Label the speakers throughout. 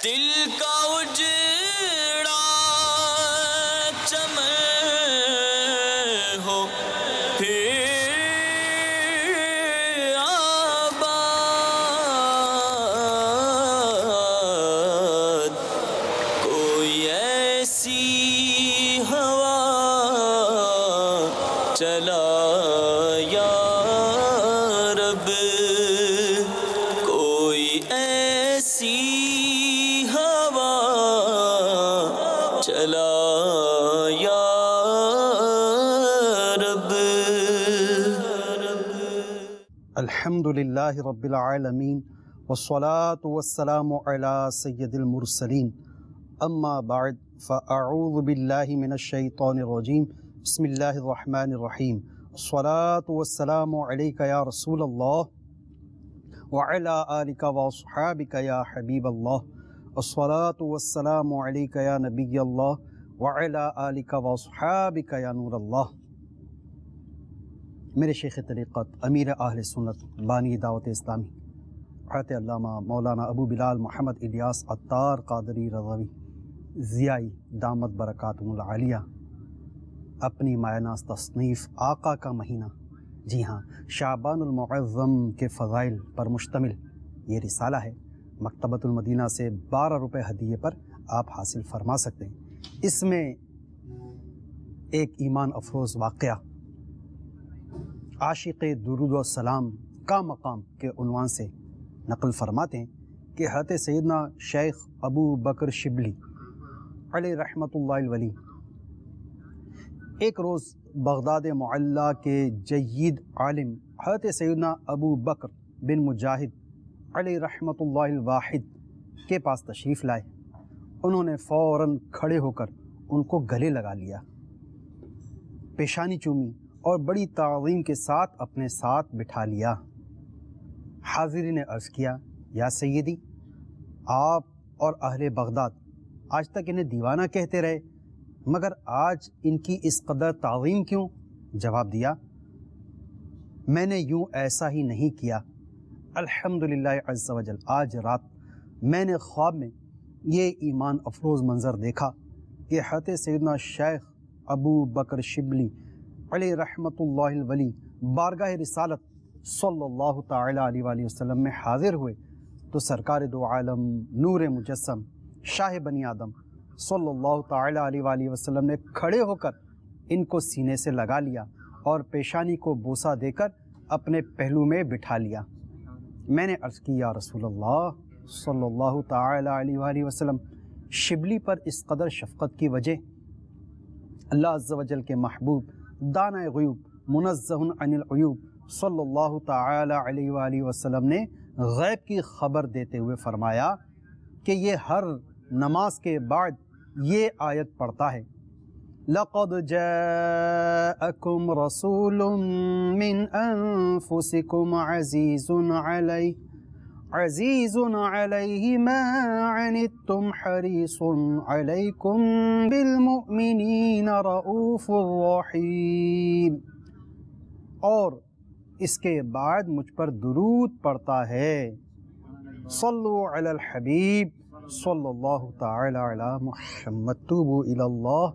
Speaker 1: دل کا اجڑا چمن ہو پھر آباد، کوئی ایسی ہوا چلا یا رب، کوئی ایسی ہوا چلا یا رب۔
Speaker 2: الحمد للہ رب العالمین والصلاة والسلام علی سید المرسلین، اما بعد فاعوذ باللہ من الشیطان الرجیم، بسم اللہ الرحمن الرحیم۔ الصلاة والسلام علیک یا رسول اللہ وعلی آلک واصحابک یا حبیب اللہ، الصلاة والسلام علیک یا نبی اللہ وعلی آلک واصحابک یا نور اللہ۔ میرے شیخ طریقت امیر اہل سنت بانی دعوت اسلامی حضرت علامہ مولانا ابو بلال محمد الیاس عطار قادری رضوی ضیائی دامت برکاتہم العالیہ اپنی مایہ ناز تصنیف آقا کا مہینہ، جی ہاں، شعبان المعظم کے فضائل پر مشتمل یہ رسالہ ہے، مکتبۃ المدینہ سے 12 روپے ہدیے پر آپ حاصل فرما سکتے ہیں۔ اس میں ایک ایمان افروز واقعہ عاشق درود و سلام کا مقام کے عنوان سے نقل فرماتے ہیں کہ حضرت سیدنا شیخ ابو بکر شبلی علیہ رحمۃ اللہ الولی ایک روز بغداد معلیٰ کے جید عالم حضرت سیدنا ابو بکر بن مجاہد علیہ رحمۃ اللہ الواحد کے پاس تشریف لائے۔ انہوں نے فوراً کھڑے ہو کر ان کو گلے لگا لیا، پیشانی چومی اور بڑی تعظیم کے ساتھ اپنے ساتھ بٹھا لیا۔ حاضرین نے عرض کیا، یا سیدی، آپ اور اہل بغداد آج تک انہیں دیوانہ کہتے رہے، مگر آج ان کی اس قدر تعظیم کیوں؟ جواب دیا، میں نے یوں ایسا ہی نہیں کیا، الحمدللہ عز و جل آج رات میں نے خواب میں یہ ایمان افروز منظر دیکھا کہ حضرت سیدنا شیخ ابو بکر شبلی علیہ رحمۃ اللہ الولی بارگاہ رسالت صلی اللہ تعالی علیہ وآلہ وسلم میں حاضر ہوئے تو سرکار دو عالم نور مجسم شاہ بنی آدم صلی اللہ تعالی علیہ وآلہ وسلم نے کھڑے ہو کر ان کو سینے سے لگا لیا اور پیشانی کو بوسہ دے کر اپنے پہلو میں بٹھا لیا۔ میں نے عرض کی، یا رسول اللہ صلی اللہ تعالی علیہ وآلہ وسلم، شبلی پر اس قدر شفقت کی وجہ؟ اللہ عز و جل کے محبوب دانہ غیوب منزہ عن العیوب صلی اللہ تعالی علیہ وآلہ وسلم نے غیب کی خبر دیتے ہوئے فرمایا کہ یہ ہر نماز کے بعد یہ آیت پڑھتا ہے، لَقَدْ جَاءَكُمْ رَسُولٌ مِّنْ أَنفُسِكُمْ عَزِيزٌ عَلَيْهِ مَا عَنِتُّمْ حَرِيصٌ عَلَيْكُمْ بِالْمُؤْمِنِينَ رَءُوفٌ رَحِيمٌ، اور اس کے بعد مجھ پر درود پڑتا ہے، صلو علی الحبیب صلی اللہ تعالی علی محمد، توبوا الی اللہ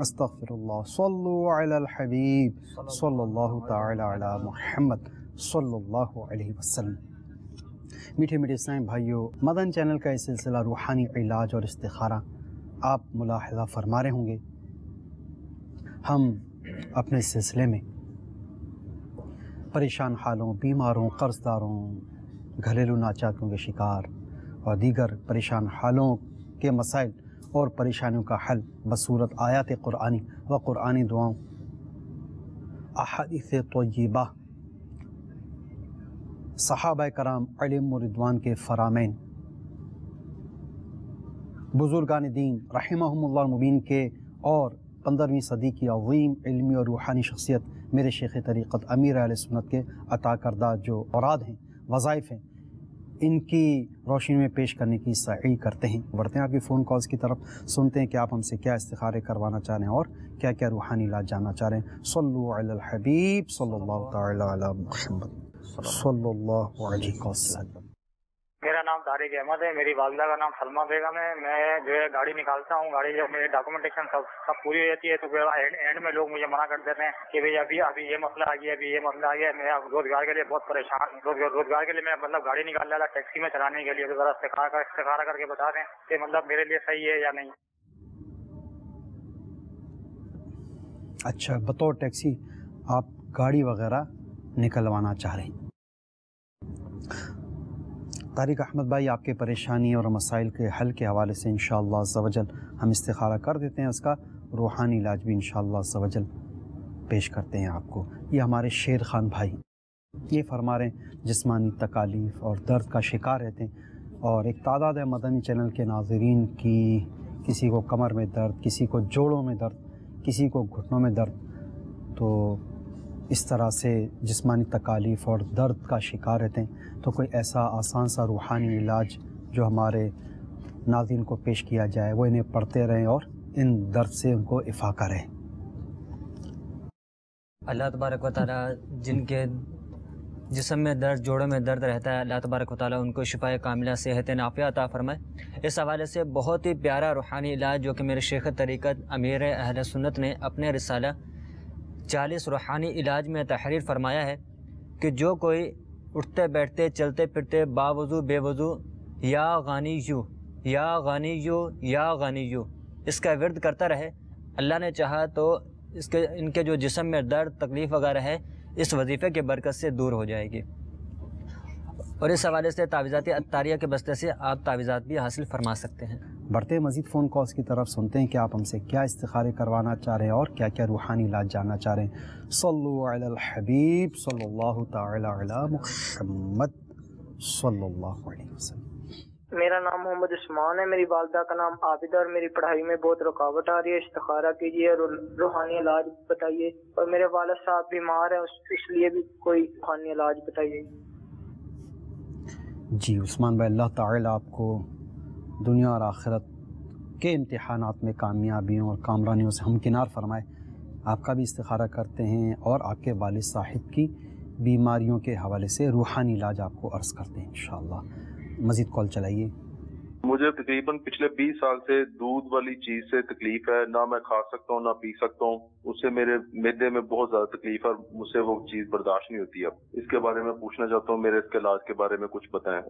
Speaker 2: استغفر اللہ، صلو علی الحبیب صلی اللہ تعالی علی محمد صلی اللہ علیہ وسلم۔ میٹھے میٹھے اسلام بھائیو، مدن چینل کا یہ سلسلہ روحانی علاج اور استخارہ آپ ملاحظہ فرما رہے ہوں گے، ہم اپنے سلسلے میں پریشان حالوں، بیماروں، قرض داروں، گھریلو ناچاکیوں کے شکار اور دیگر پریشان حالوں کے مسائل اور پریشانیوں کا حل بصورت آیات قرآنی و قرآنی دعاؤں، احادیث طیبہ، صحابہ کرام علم و رضوان کے فرامین، بزرگان دین رحمہم اللہ المبین کے، اور 15ویں صدی کی عظیم علمی اور روحانی شخصیت میرے شیخ طریقت امیر اہل سنت کے عطا کردہ جو اوراد ہیں، وظائف ہیں، ان کی روشنی میں پیش کرنے کی سعی کرتے ہیں۔ بڑھتے ہیں آپ کی فون کالز کی طرف، سنتے ہیں کہ آپ ہم سے کیا استخارے کروانا چاہ رہے ہیں اور کیا کیا روحانی علاج جاننا چاہ رہے ہیں۔ صلو علی الحبیب صلی اللہ تعالی علی محمد صلی اللہ علیہ وسلم۔
Speaker 3: میرا نام طارق احمد ہے، میری والدہ کا نام سلمہ بیگم ہے۔ میں جو ہے گاڑی نکالتا ہوں، گاڑی جب میری ڈاکومنٹیشن سب پوری ہو جاتی ہے تو پھر اینڈ میں لوگ مجھے منع کر دیتے ہیں کہ بھئی ابھی یہ مسئلہ آ گیا، ابھی یہ مسئلہ آ گیا۔ میں اب روزگار کے لیے بہت پریشان ہوں، روزگار کے لیے میں مطلب گاڑی نکال رہا تھا ٹیکسی میں چلانے کے لیے، تو ذرا استخارہ کر کے بتا دیں کہ مطلب میرے لیے صحیح ہے یا نہیں۔
Speaker 2: اچھا، بطور ٹیکسی آپ گاڑی وغیرہ نکلوانا چاہ رہے ہیں۔ طارق احمد بھائی، آپ کے پریشانی اور مسائل کے حل کے حوالے سے انشاءاللہ عز و جل ہم استخارہ کر دیتے ہیں، اس کا روحانی علاج بھی انشاءاللہ عز و جل پیش کرتے ہیں آپ کو۔ یہ ہمارے شیر خان بھائی یہ فرما رہے ہیں جسمانی تکالیف اور درد کا شکار رہتے ہیں، اور ایک تعداد ہے مدنی چینل کے ناظرین کی، کسی کو کمر میں درد، کسی کو جوڑوں میں درد، کسی کو گھٹنوں میں درد، تو اس طرح سے جسمانی تکالیف اور درد کا شکار رہتے ہیں، تو کوئی ایسا آسان سا روحانی علاج جو ہمارے ناظرین کو پیش کیا جائے، وہ انہیں پڑھتے رہیں اور ان درد سے ان کو افاقہ رہے۔
Speaker 4: اللہ تبارک و تعالیٰ جن کے جسم میں درد، جوڑوں میں درد رہتا ہے، اللہ تبارک و تعالیٰ ان کو شفائے کاملہ، صحت نافیہ عطا فرمائے۔ اس حوالے سے بہت ہی پیارا روحانی علاج جو کہ میرے شیخ طریقت امیر اہل سنت نے اپنے رسالہ 40 روحانی علاج میں تحریر فرمایا ہے کہ جو کوئی اٹھتے بیٹھتے چلتے پھرتے باوضو بے وضو یا غانی یو یا غانی یو یا غانی یو اس کا ورد کرتا رہے، اللہ نے چاہا تو ان کے جو جسم میں درد تکلیف وغیرہ ہے اس وظیفے کے برکت سے دور ہو جائے گی۔ اور اس حوالے سے تعویذات عطاریہ کے بستے سے آپ تعویذات بھی حاصل فرما سکتے ہیں۔
Speaker 2: بڑھتے مزید فون کالز کی طرف، سنتے ہیں کہ آپ ہم سے کیا استخارے کروانا چاہ رہے ہیں اور کیا کیا روحانی علاج جاننا چاہ رہے ہیں۔ صلو علی الحبیب صلی اللہ تعالی علی محمد صلی اللہ علیہ وسلم۔
Speaker 5: میرا نام محمد عثمان ہے، میری والدہ کا نام عابدہ، اور میری پڑھائی میں بہت رکاوٹ آ رہی ہے، استخارہ کیجیے اور روحانی علاج بتائیے، اور میرے والد صاحب بیمار ہیں، اس لیے بھی کوئی روحانی علاج بتائیے۔
Speaker 2: جی عثمان بھائی، اللہ تعالیٰ آپ کو دنیا اور آخرت کے امتحانات میں کامیابیوں اور کامرانیوں سے ہمکنار فرمائے۔ آپ کا بھی استخارہ کرتے ہیں اور آپ کے والد صاحب کی بیماریوں کے حوالے سے روحانی علاج آپ کو عرض کرتے ہیں انشاءاللہ۔ مزید کال چلائیے۔
Speaker 6: مجھے تقریباً پچھلے 20 سال سے دودھ والی چیز سے تکلیف ہے، نہ میں کھا سکتا ہوں نہ پی سکتا ہوں، اس سے میرے معدے میں بہت زیادہ تکلیف ہے اور مجھ سے وہ چیز برداشت نہیں ہوتی۔ اب اس کے بارے میں پوچھنا چاہتا ہوں، میرے اس کے علاج کے بارے میں کچھ بتائیں۔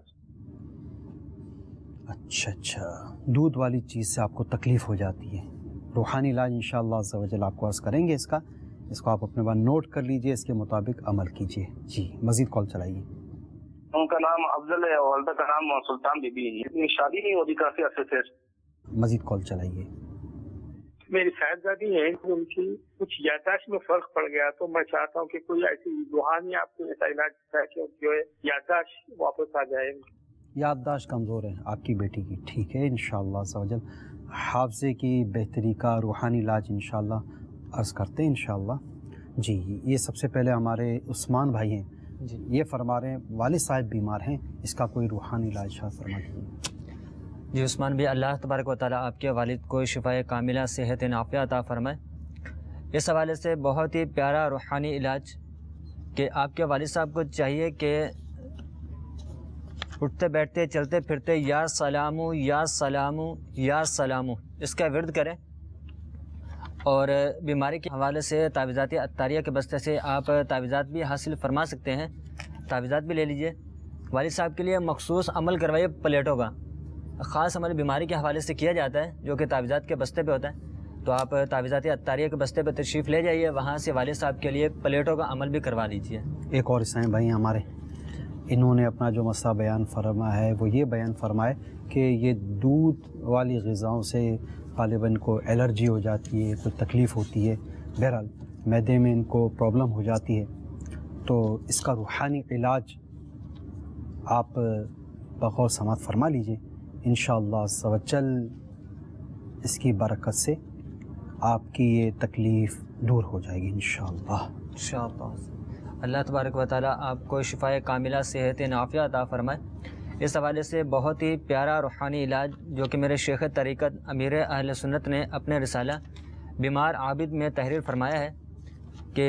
Speaker 2: اچھا، دودھ والی چیز سے آپ کو تکلیف ہو جاتی ہے، روحانی علاج انشاءاللہ عز و جل آپ کو عرض کریں گے اس کو آپ اپنے بعد نوٹ کر لیجئے، اس کے مطابق عمل کیجئے۔ جی مزید کال چلائیے۔
Speaker 7: ان کا نام افضل ہے، والدہ کا نام سلطان بی بی ہے، شادی نہیں ہوتی کافی عرصے سے۔
Speaker 2: مزید کال چلائیے۔
Speaker 8: میری صاحبزادی ہے، ان کی کچھ یادداشت میں فرق پڑ گیا، تو میں چاہتا ہوں کہ کوئی ایسی روحانی آپ کو ایسا علاج ہے کہ جو ہے یادداشت واپس آ جائے۔
Speaker 2: یادداشت کمزور ہے آپ کی بیٹی کی، ٹھیک ہے انشاءاللہ عز و جل حافظے کی بہتری کا روحانی علاج انشاءاللہ عرض کرتے ہیں انشاءاللہ۔ جی یہ سب سے پہلے ہمارے عثمان بھائی ہیں، جی یہ فرما رہے ہیں والد صاحب بیمار ہیں، اس کا کوئی روحانی علاج فرما دیجیے۔
Speaker 4: جی عثمان بھی، اللہ تبارک و تعالیٰ آپ کے والد کو شفائے کاملہ صحت نافیہ عطا فرمائے۔ اس حوالے سے بہت ہی پیارا روحانی علاج کہ آپ کے والد صاحب کو چاہیے کہ اٹھتے بیٹھتے چلتے پھرتے یا سلامو یا سلامو یا سلامو اس کا ورد کریں، اور بیماری کے حوالے سے تعویذات عطاریہ کے بستے سے آپ تعویذات بھی حاصل فرما سکتے ہیں، تعویذات بھی لے لیجئے۔ والد صاحب کے لیے مخصوص عمل کروائیے پلیٹوں کا، خاص عمل بیماری کے حوالے سے کیا جاتا ہے جو کہ تعویذات کے بستے پہ ہوتا ہے، تو آپ تعویذات عطاریہ کے بستے پہ تشریف لے جائیے، وہاں سے والد صاحب کے لیے پلیٹوں کا عمل بھی کروا لیجیے۔
Speaker 2: ایک اور عیسائی بھائی ہمارے، انہوں نے اپنا جو مسئلہ بیان فرمایا ہے وہ یہ بیان فرمائے کہ یہ دودھ والی غذاؤں سے غالباً کو الرجی ہو جاتی ہے، کوئی تکلیف ہوتی ہے، بہرحال معدے میں ان کو پرابلم ہو جاتی ہے، تو اس کا روحانی علاج آپ بغور سماعت فرما لیجئے، انشاءاللہ عز و جل اس کی برکت سے آپ کی یہ تکلیف دور ہو جائے گی انشاءاللہ۔
Speaker 4: اللہ تبارک و تعالیٰ آپ کو شفائے کاملہ صحت نافیہ عطا فرمائے۔ اس حوالے سے بہت ہی پیارا روحانی علاج جو کہ میرے شیخ طریقت امیر اہل سنت نے اپنے رسالہ بیمار عابد میں تحریر فرمایا ہے کہ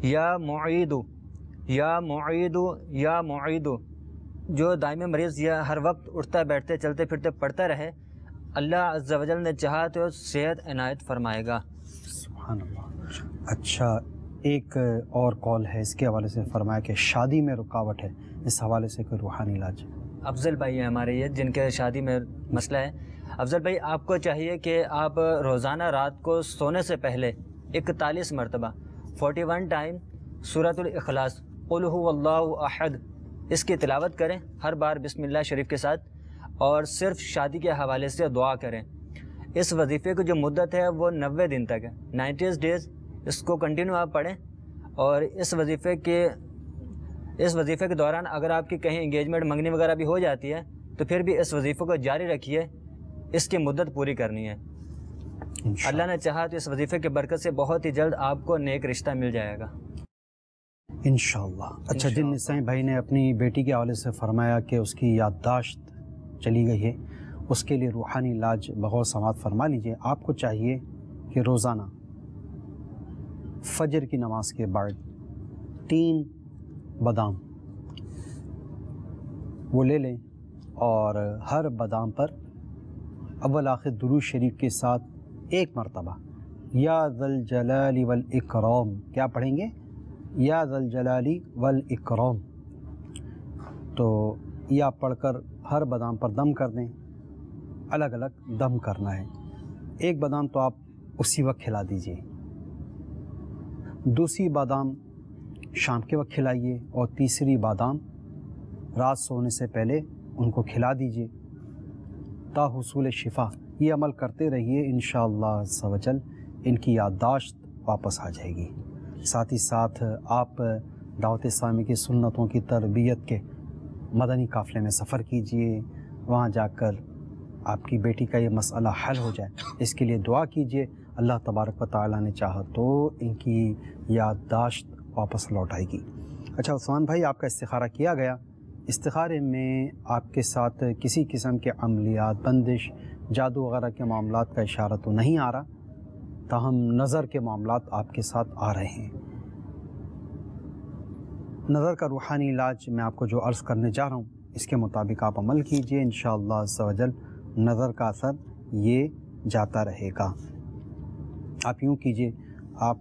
Speaker 4: یا معید یا معیدو جو دائمی مریض یا ہر وقت اٹھتا بیٹھتے چلتے پھرتے پڑھتا رہے، اللہ عز و جل نے چاہا تو صحت عنایت فرمائے گا۔
Speaker 2: سبحان اللہ۔ اچھا، ایک اور کال ہے، اس کے حوالے سے فرمایا کہ شادی میں رکاوٹ ہے، اس حوالے سے کوئی روحانی علاج؟
Speaker 4: افضل بھائی ہیں ہمارے یہ، جن کے شادی میں مسئلہ ہے۔ افضل بھائی، آپ کو چاہیے کہ آپ روزانہ رات کو سونے سے پہلے 41 مرتبہ 41 ٹائم سورۃ الاخلاص قل هو اللہ احد اس کی تلاوت کریں، ہر بار بسم اللہ شریف کے ساتھ، اور صرف شادی کے حوالے سے دعا کریں۔ اس وظیفے کی جو مدت ہے وہ 90 دن تک ہے، 90 ڈیز اس کو کنٹینیو آپ پڑھیں، اور اس وظیفے کے دوران اگر آپ کی کہیں انگیجمنٹ منگنی وغیرہ بھی ہو جاتی ہے تو پھر بھی اس وظیفے کو جاری رکھیے، اس کی مدت پوری کرنی ہے۔ اللہ نے چاہا تو اس وظیفے کی برکت سے بہت ہی جلد آپ کو نیک رشتہ مل جائے گا
Speaker 2: انشاءاللہ۔ اچھا، جن نسائی بھائی نے اپنی بیٹی کے حوالے سے فرمایا کہ اس کی یادداشت چلی گئی ہے، اس کے لیے روحانی علاج بغور سماعت فرما لیجئے۔ آپ کو چاہیے کہ روزانہ فجر کی نماز کے بعد 3 بادام وہ لے لیں، اور ہر بادام پر اول آخر درود شریف کے ساتھ 1 مرتبہ یا ذا الجلال والاکرام، کیا پڑھیں گے؟ یا ذا الجلال والاکرام، تو یا پڑھ کر ہر بادام پر دم کر دیں، الگ الگ دم کرنا ہے۔ 1 بادام تو آپ اسی وقت کھلا دیجئے، دوسری بادام شام کے وقت کھلائیے، اور تیسری بادام رات سونے سے پہلے ان کو کھلا دیجئے تا حصول شفا۔ یہ عمل کرتے رہیے، انشاءاللہ عز و جل ان کی یادداشت واپس آ جائے گی۔ ساتھ ہی ساتھ آپ دعوت اسلامی کی سنتوں کی تربیت کے مدنی قافلے میں سفر کیجئے، وہاں جا کر آپ کی بیٹی کا یہ مسئلہ حل ہو جائے، اس کے لیے دعا کیجئے۔ اللہ تبارک و تعالیٰ نے چاہا تو ان کی یادداشت واپس لوٹ آئے گی۔ اچھا عثمان بھائی، آپ کا استخارہ کیا گیا، استخارے میں آپ کے ساتھ کسی قسم کے عملیات، بندش، جادو وغیرہ کے معاملات کا اشارہ تو نہیں آ رہا، تاہم نظر کے معاملات آپ کے ساتھ آ رہے ہیں۔ نظر کا روحانی علاج میں آپ کو جو عرض کرنے جا رہا ہوں، اس کے مطابق آپ عمل کیجئے، انشاءاللہ عز و جل نظر کا اثر یہ جاتا رہے گا۔ آپ یوں کیجئے، آپ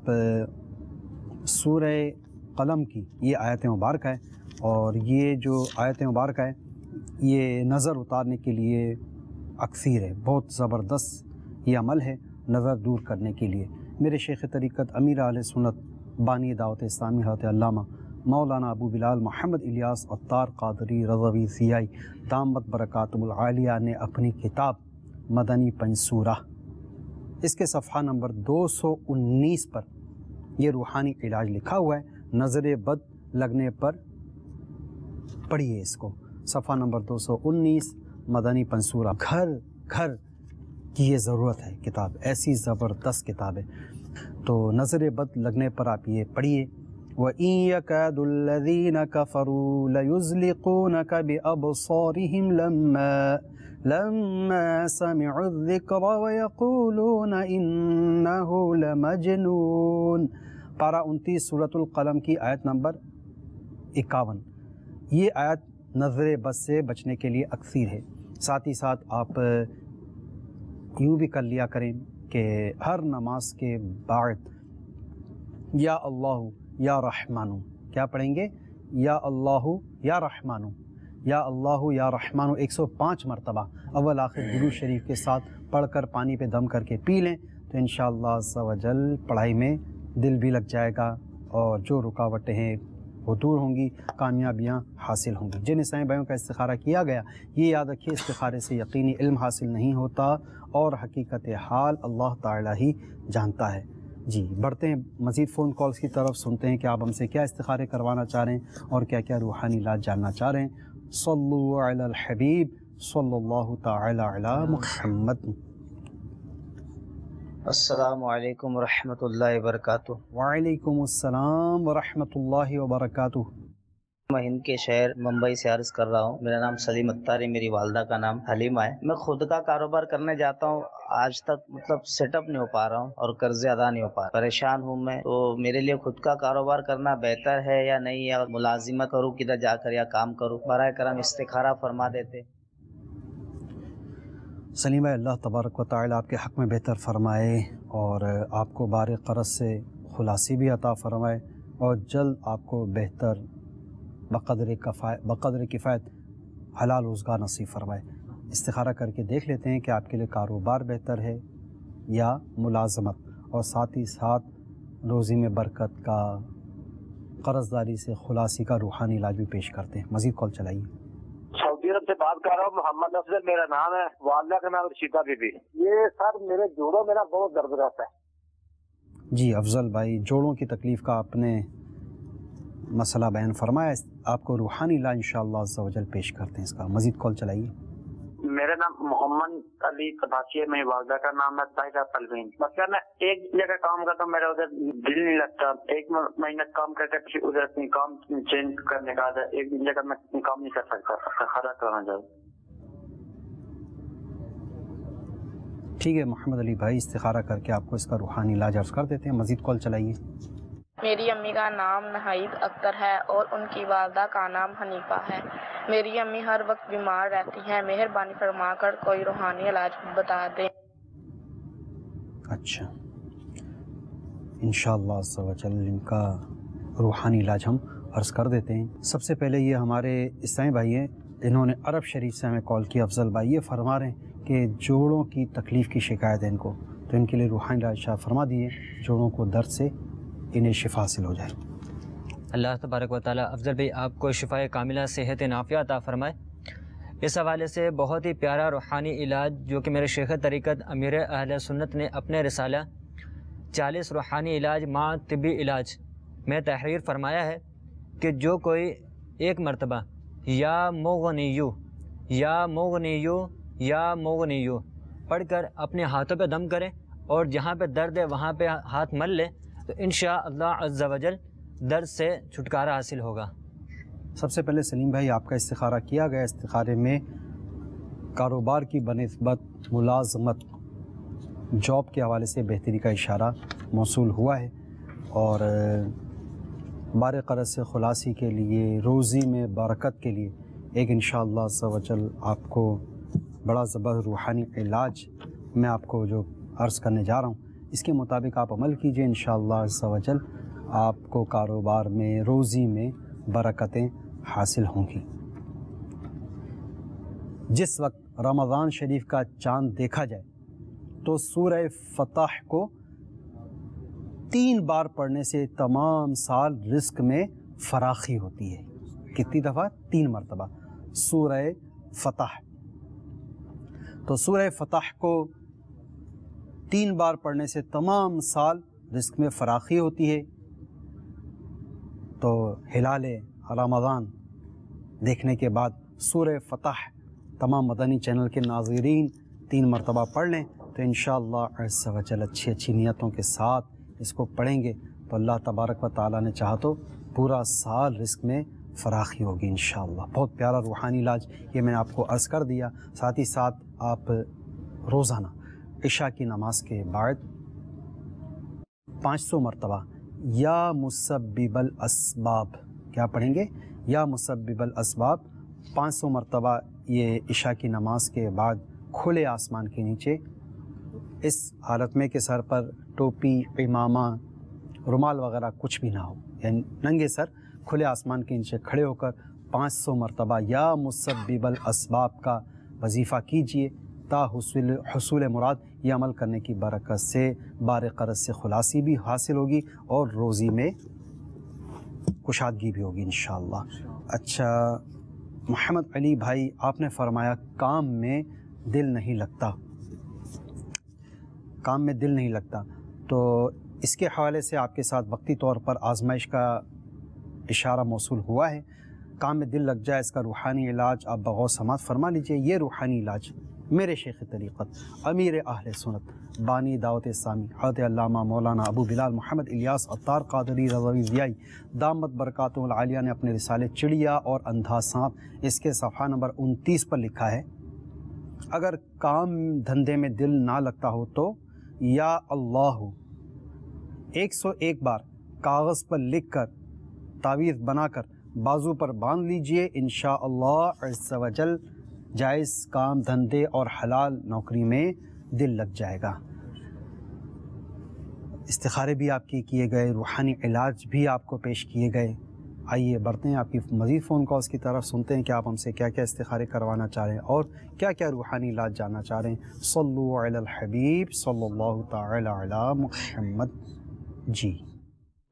Speaker 2: سورہ قلم کی یہ آیت مبارکہ ہے، اور یہ جو آیت مبارکہ ہے یہ نظر اتارنے کے لیے اکثیر ہے، بہت زبردست یہ عمل ہے نظر دور کرنے کے لیے۔ میرے شیخ طریقت امیر اہل سنت بانی دعوت اسلامی حضرت علامہ مولانا ابو بلال محمد الیاس عطار قادری رضوی سیائی دامت برکاتہ العالیہ نے اپنی کتاب مدنی پنسورہ، اس کے صفحہ نمبر 219 پر یہ روحانی علاج لکھا ہوا ہے۔ نظر بد لگنے پر پڑھیے اس کو، صفحہ نمبر 219 مدنی پنسورہ۔ گھر گھر کی یہ ضرورت ہے کتاب، ایسی زبردست کتاب ہے۔ تو نظر بد لگنے پر آپ یہ پڑھیے، وَإِن يَكَادُ الَّذِينَ كَفَرُوا لَيُزْلِقُونَكَ بِأَبْصَارِهِمْ لَمَّا سَمِعُوا الذِّكْرَ وَيَقُولُونَ إِنَّهُ لَمَجْنُونَ۔ پارہ 29 سورۃ القلم کی آیت نمبر 51۔ یہ آیت نظر بد سے بچنے کے لیے اکثیر ہے۔ ساتھ ہی ساتھ آپ یوں بھی کر لیا کریں کہ ہر نماز کے بعد یا اللہ یا رحمانو، کیا پڑھیں گے؟ یا اللہ یا رحمانو، یا اللہ یا رحمانو 105 مرتبہ اول آخر درود شریف کے ساتھ پڑھ کر پانی پہ دم کر کے پی لیں، تو انشاءاللہ عز و جل پڑھائی میں دل بھی لگ جائے گا، اور جو رکاوٹیں ہیں وہ دور ہوں گی، کامیابیاں حاصل ہوں گی۔ جن عیسائی بھائیوں کا استخارہ کیا گیا، یہ یاد رکھیے استخارے سے یقینی علم حاصل نہیں ہوتا، اور حقیقت حال اللہ تعالیٰ ہی جانتا ہے۔ جی، بڑھتے ہیں مزید فون کالز کی طرف، سنتے ہیں کہ آپ ہم سے کیا استخارے کروانا چاہ رہے ہیں اور کیا کیا روحانی علاج جاننا چاہ رہے ہیں۔ صلو علی الحبیب صلی اللہ تعالی علی محمد۔
Speaker 9: السلام علیکم ورحمۃ اللہ وبرکاتہ۔
Speaker 2: وعلیکم السلام ورحمۃ اللہ وبرکاتہ۔
Speaker 9: میں ہند کے شہر ممبئی سے عرض کر رہا ہوں. میرا نام سلیم اختر ہے, میری والدہ کا نام حلیمہ ہے. میں خود کا کاروبار کرنے جاتا ہوں, آج تک سیٹ اپ نہیں ہو پا رہا ہوں اور قرضے ادا نہیں ہو پا رہا. پریشان ہوں میں. تو میرے لیے خود کا کاروبار کرنا بہتر ہے یا نہیں, یا ملازمت کروں کدھر جا کر یا کام کروں؟ براہ کرم استخارہ فرما دیتے.
Speaker 2: سلیم بھائی, اللہ تبارک و تعالی آپ کے حق میں بہتر فرمائے اور آپ کو بار قرض سے خلاصی بھی عطا فرمائے اور جلد آپ کو بہتر بقدر کفایت حلال روزگار نصیب فرمائے. استخارہ کر کے دیکھ لیتے ہیں کہ آپ کے لیے کاروبار بہتر ہے یا ملازمت, اور ساتھ ہی ساتھ روزی میں برکت کا, قرض داری سے خلاصی کا روحانی علاج بھی پیش کرتے ہیں. مزید کال چلائیے.
Speaker 7: سعودی عرب سے بات کر رہا ہوں, محمد افضل میرا نام ہے, والدہ کا نام رشیدہ بی بی. یہ سر میرے جوڑوں میں بہت درد رہتا ہے.
Speaker 2: جی افضل بھائی, جوڑوں کی تکلیف کا آپ نے مسئلہ بیان فرمایا, آپ کو روحانی علاج انشاءاللہ عز و جل پیش کرتے ہیں اس کا. مزید کال چلائیے.
Speaker 7: میرا نام محمد علی قباسی ہے, میری والدہ کا نام ہے طاہرہ پروین. مطلب میں ایک جگہ کام کرتا ہوں, میرا ادھر دل نہیں لگتا. ایک مہینہ کام کر کے پھر ادھر اپنی کام چینج کرنے کا ہے. ایک جگہ میں کام نہیں کر سکتا, خرا کرنا چاہوں.
Speaker 2: ٹھیک ہے محمد علی بھائی, استخارہ کر کے آپ کو اس کا روحانی علاج عرض کر دیتے ہیں. مزید کال چلائیے.
Speaker 10: میری امی کا نام نہید اختر ہے اور ان کی والدہ کا نام حنیفہ ہے. میری امی ہر وقت بیمار رہتی ہیں, مہربانی فرما کر کوئی روحانی علاج بتا دیں.
Speaker 2: اچھا, انشاءاللہ عز و جل ان کا روحانی علاج ہم عرض کر دیتے ہیں. سب سے پہلے یہ ہمارے اسلامی بھائی ہیں, انہوں نے عرب شریف سے ہمیں کال کی. افضل بھائی یہ فرما رہے ہیں کہ جوڑوں کی تکلیف کی شکایت ہے ان کو, تو ان کے لیے روحانی علاج فرما دیے, جوڑوں کو درد سے انہیں شفا حاصل ہو جائے.
Speaker 4: اللہ تبارک و تعالی افضل بھائی آپ کو شفائے کاملہ صحت نافیہ عطا فرمائے. اس حوالے سے بہت ہی پیارا روحانی علاج جو کہ میرے شیخ طریقت امیر اہل سنت نے اپنے رسالہ 40 روحانی علاج مع طبی علاج میں تحریر فرمایا ہے کہ جو کوئی ایک مرتبہ یا مغنیو یا مغنیو یا مغنیو پڑھ کر اپنے ہاتھوں پہ دم کرے اور جہاں پہ درد ہے وہاں پہ ہاتھ مل لے تو انشاءاللہ عز و جل درد سے چھٹکارا حاصل ہوگا.
Speaker 2: سب سے پہلے سلیم بھائی آپ کا استخارہ کیا گیا. استخارے میں کاروبار کی بنسبت ملازمت جاب کے حوالے سے بہتری کا اشارہ موصول ہوا ہے, اور بار قرض سے خلاصی کے لیے, روزی میں برکت کے لیے ایک انشاءاللہ عز و جل آپ کو بڑا زبردست روحانی علاج میں آپ کو جو عرض کرنے جا رہا ہوں اس کے مطابق آپ عمل کیجئے. انشاءاللہ عز و جل آپ کو کاروبار میں, روزی میں برکتیں حاصل ہوں گی. جس وقت رمضان شریف کا چاند دیکھا جائے تو سورہ فتح کو 3 بار پڑھنے سے تمام سال رزق میں فراخی ہوتی ہے. کتنی دفعہ؟ 3 مرتبہ سورہ فتح. تو سورہ فتح کو 3 بار پڑھنے سے تمام سال رزق میں فراخی ہوتی ہے. تو ہلال رمضان دیکھنے کے بعد سورہ فتح تمام مدنی چینل کے ناظرین 3 مرتبہ پڑھ لیں تو انشاءاللہ عز و جل اچھی نیتوں کے ساتھ اس کو پڑھیں گے تو اللہ تبارک و تعالیٰ نے چاہا تو پورا سال رزق میں فراخی ہوگی انشاءاللہ. بہت پیارا روحانی علاج یہ میں نے آپ کو عرض کر دیا. ساتھ ہی ساتھ آپ روزانہ عشاء کی نماز کے بعد 500 مرتبہ یا مسبب الاسباب, کیا پڑھیں گے؟ یا مسبب الاسباب 500 مرتبہ یہ عشاء کی نماز کے بعد کھلے آسمان کے نیچے, اس حالت میں کہ سر پر ٹوپی, امامہ, رومال وغیرہ کچھ بھی نہ ہو, یعنی ننگے سر کھلے آسمان کے نیچے کھڑے ہو کر 500 مرتبہ یا مسبب الاسباب کا وظیفہ کیجئے تا حصول مراد. یہ عمل کرنے کی برکت سے بار قرض سے خلاصی بھی حاصل ہوگی اور روزی میں کشادگی بھی ہوگی انشاءاللہ. اچھا محمد علی بھائی آپ نے فرمایا کام میں دل نہیں لگتا, کام میں دل نہیں لگتا, تو اس کے حوالے سے آپ کے ساتھ وقتی طور پر آزمائش کا اشارہ موصول ہوا ہے. کام میں دل لگ جائے, اس کا روحانی علاج آپ بغور سماعت فرما لیجئے. یہ روحانی علاج میرے شیخ طریقت امیر اہل سنت بانی دعوت اسلامی حضرت علامہ مولانا ابو بلال محمد الیاس عطار قادری رضوی ضیائی دامت برکاتہ العالیہ نے اپنے رسالے چڑیا اور اندھا سانپ اس کے صفحہ نمبر 29 پر لکھا ہے، اگر کام دھندے میں دل نہ لگتا ہو تو یا اللہ 101 بار کاغذ پر لکھ کر تعویذ بنا کر بازو پر باندھ لیجئے، انشاءاللہ عز و جل جائز کام دھندے اور حلال نوکری میں دل لگ جائے گا۔ استخارے بھی آپ کے کیے گئے، روحانی علاج بھی آپ کو پیش کیے گئے۔ آئیے بڑھتے ہیں آپ کی مزید فون کالز کی طرف، سنتے ہیں کہ آپ ہم سے کیا کیا استخارے کروانا چاہ رہے ہیں اور کیا کیا روحانی علاج جاننا چاہ رہے ہیں۔ صلو علی الحبیب صلی اللہ تعالی علی محمد۔ جی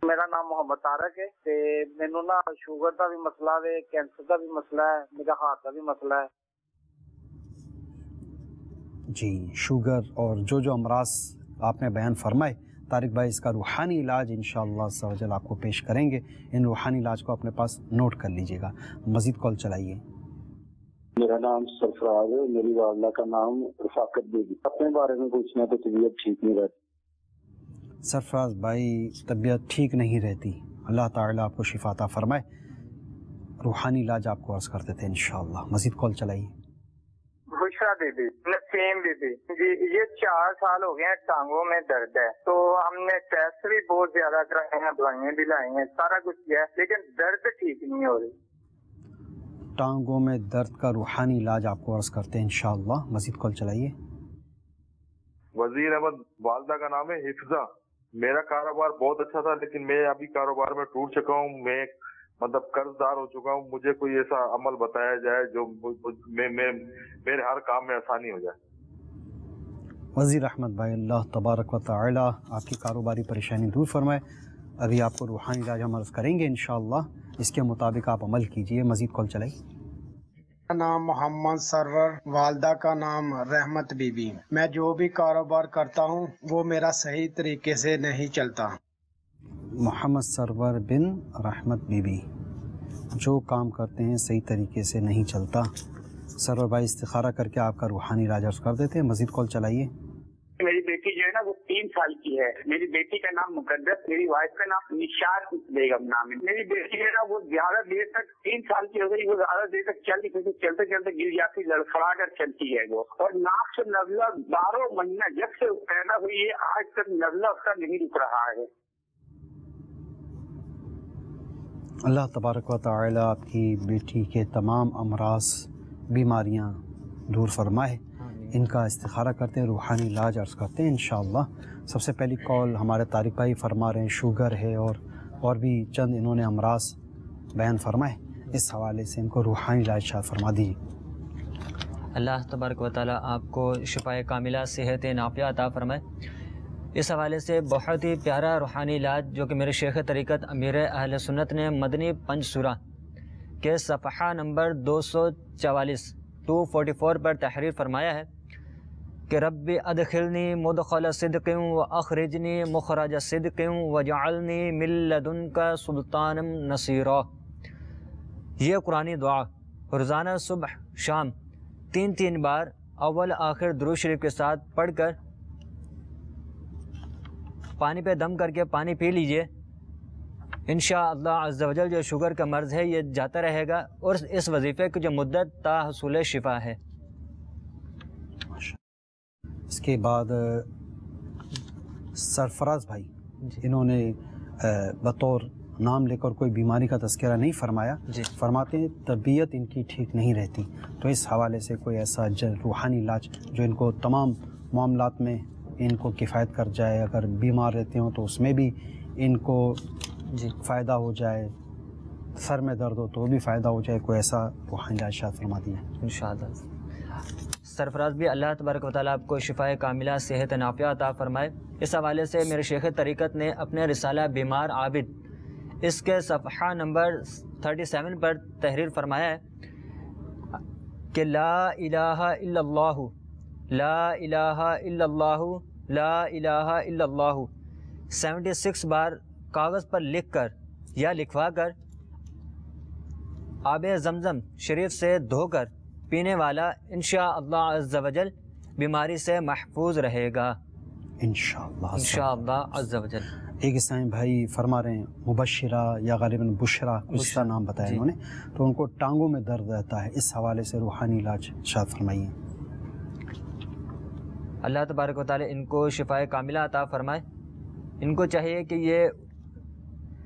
Speaker 11: میرا نام محمد طارق ہے تے مینوں نا شوگر دا بھی مسئلہ ہے، کینسر دا بھی مسئلہ ہے، میرا ہارٹ دا بھی مسئلہ ہے۔
Speaker 2: جی شوگر اور جو امراض آپ نے بیان فرمائے طارق بھائی، اس کا روحانی علاج انشاءاللہ عز و جل آپ کو پیش کریں گے۔ ان روحانی علاج کو اپنے پاس نوٹ کر لیجئے گا۔ مزید کال چلائیے۔
Speaker 12: میرا نام سرفراز ہے، میری والدہ کا نام رفاقت بیگم۔ اپنے بارے میں پوچھنا تو طبیعت ٹھیک نہیں رہتی۔
Speaker 2: سرفراز بھائی طبیعت ٹھیک نہیں رہتی، اللہ تعالیٰ آپ کو شفا عطا فرمائے۔ روحانی علاج آپ کو عرض کرتے تھے انشاءاللہ۔ مزید کال چلائیے۔
Speaker 11: بشرا بی بی، نسیم بی بی جی، یہ 4 سال ہو گئے ہیں، ٹانگوں میں درد ہے، تو ہم نے ٹیسٹ بھی بہت زیادہ کرائے ہیں، دوائیاں بھی لائی ہیں، سارا کچھ کیا ہے، لیکن درد ٹھیک نہیں ہو رہی۔
Speaker 2: ٹانگوں میں درد کا روحانی علاج آپ کو عرض کرتے ہیں انشاءاللہ۔ مزید کال چلائیے۔
Speaker 6: وزیر احمد، والدہ کا نام ہے حفظہ۔ میرا کاروبار بہت اچھا تھا، لیکن میں ابھی کاروبار میں ٹوٹ چکا ہوں، میں مطلب قرض دار ہو چکا ہوں۔ مجھے کوئی ایسا عمل بتایا جائے جو میرے ہر کام میں آسانی ہو جائے۔
Speaker 2: وزیر احمد بھائی، اللہ تبارک و تعالی آپ کی کاروباری پریشانی دور فرمائے۔ ابھی آپ کو روحانی علاج ہم عرض کریں گے انشاءاللہ، اس کے مطابق آپ عمل کیجئے۔ مزید کال چلائیے۔
Speaker 13: میرا نام محمد سرور، والدہ کا نام رحمت بی بی۔ میں جو بھی کاروبار کرتا ہوں وہ میرا صحیح طریقے سے نہیں چلتا۔
Speaker 2: محمد سرور بن رحمت بی بی، جو کام کرتے ہیں صحیح طریقے سے نہیں چلتا۔ سرور بھائی استخارہ کر کے آپ کا روحانی علاج عرض کر دیتے ہیں۔ مزید کال چلائیے۔
Speaker 7: میری بیٹی جو ہے نا وہ 3 سال کی ہے۔ میری بیٹی کا نام مقدس، میری وائف کا نام نشاط بیگم نام ہے۔ میری بیٹی جو ہے نا وہ زیادہ دیر تک 3 سال کی ہو گئی، وہ زیادہ دیر تک چلتے چلتے گر جاتی، لڑکھڑا کر چلتی ہے وہ، اور ناک سے نزلہ 12 مہینہ جب سے پیدا ہوئی ہے آج تک نزلہ اس کا نہیں رک رہا ہے۔
Speaker 2: اللہ تبارک و تعالی آپ کی بیٹی کے تمام امراض بیماریاں دور فرمائے۔ ان کا استخارہ کرتے ہیں، روحانی علاج عرض کرتے ہیں انشاءاللہ۔ سب سے پہلی کال ہمارے طارق بھائی فرما رہے ہیں شوگر ہے اور بھی چند انہوں نے امراض بیان فرمائے، اس حوالے سے ان کو روحانی علاج شاید فرما دیجیے۔
Speaker 4: اللہ تبارک و تعالیٰ آپ کو شفائے کاملہ صحت نافیہ عطا فرمائے۔ اس حوالے سے بہت ہی پیارا روحانی علاج جو کہ میرے شیخ طریقت امیر اہل سنت نے مدنی پنج سورہ کے صفحہ نمبر 244 پر تحریر فرمایا ہے کہ رب ادخلنی مدخل صدق و اخرجنی مخرج صدق وجعلنی من لدنک سلطانا نصیرا۔ یہ قرآنی دعا روزانہ صبح شام 3 بار اول آخر درود شریف کے ساتھ پڑھ کر پانی پہ دم کر کے پانی پی لیجئے، انشاءاللہ عز و جل جو شوگر کا مرض ہے یہ جاتا رہے گا، اور اس وظیفے کی جو مدت تا حصول شفا ہے۔
Speaker 2: اس کے بعد سرفراز بھائی، انہوں نے بطور نام لے کر کوئی بیماری کا تذکرہ نہیں فرمایا، فرماتے ہیں طبیعت ان کی ٹھیک نہیں رہتی، تو اس حوالے سے کوئی ایسا روحانی علاج جو ان کو تمام معاملات میں ان کو کفایت کر جائے، اگر بیمار رہتے ہوں تو اس میں بھی ان کو فائدہ ہو جائے، سر میں درد ہو تو بھی فائدہ ہو جائے، کوئی ایسا روحانی علاج شاید فرما دیا
Speaker 4: انشاءاللہ۔ سرفراز بھی اللہ تبارک و تعالیٰ آپ کو شفائے کاملہ صحت نافیہ عطا فرمائے۔ اس حوالے سے میرے شیخ طریقت نے اپنے رسالہ بیمار عابد اس کے صفحہ نمبر 37 پر تحریر فرمایا ہے کہ لا الہ الا اللہ، لا الہ الا اللہ، لا الہ الا اللہ 76 بار کاغذ پر لکھ کر یا لکھوا کر آب زمزم شریف سے دھو کر پینے والا انشاءاللہ عز و جل بیماری سے محفوظ رہے گا انشاءاللہ عز و جل۔
Speaker 2: ایک اسلامی بھائی فرما رہے ہیں مبشرہ یا غالباً بشرا اس کا نام بتایا انہوں نے، تو ان کو ٹانگوں میں درد رہتا ہے، اس حوالے سے روحانی علاج ارشاد فرمائیے۔
Speaker 4: اللہ تبارک و تعالی ان کو شفائے کاملہ عطا فرمائے۔ ان کو چاہیے کہ یہ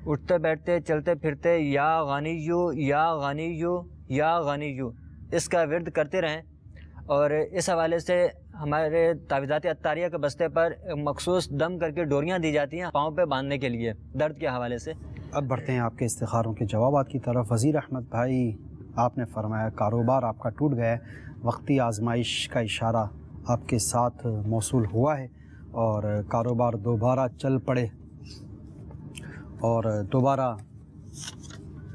Speaker 4: اٹھتے بیٹھتے چلتے پھرتے یا غنیو یا غنیو یا غنیو اس کا ورد کرتے رہیں، اور اس حوالے سے ہمارے تعویذات عطاریہ کے بستے پر مخصوص دم کر کے ڈوریاں دی جاتی ہیں پاؤں پہ باندھنے کے لیے درد کے حوالے سے۔
Speaker 2: اب بڑھتے ہیں آپ کے استخاروں کے جوابات کی طرف۔ وزیر احمد بھائی، آپ نے فرمایا کاروبار آپ کا ٹوٹ گیا ہے، وقتی آزمائش کا اشارہ آپ کے ساتھ موصول ہوا ہے اور کاروبار دوبارہ چل پڑے اور دوبارہ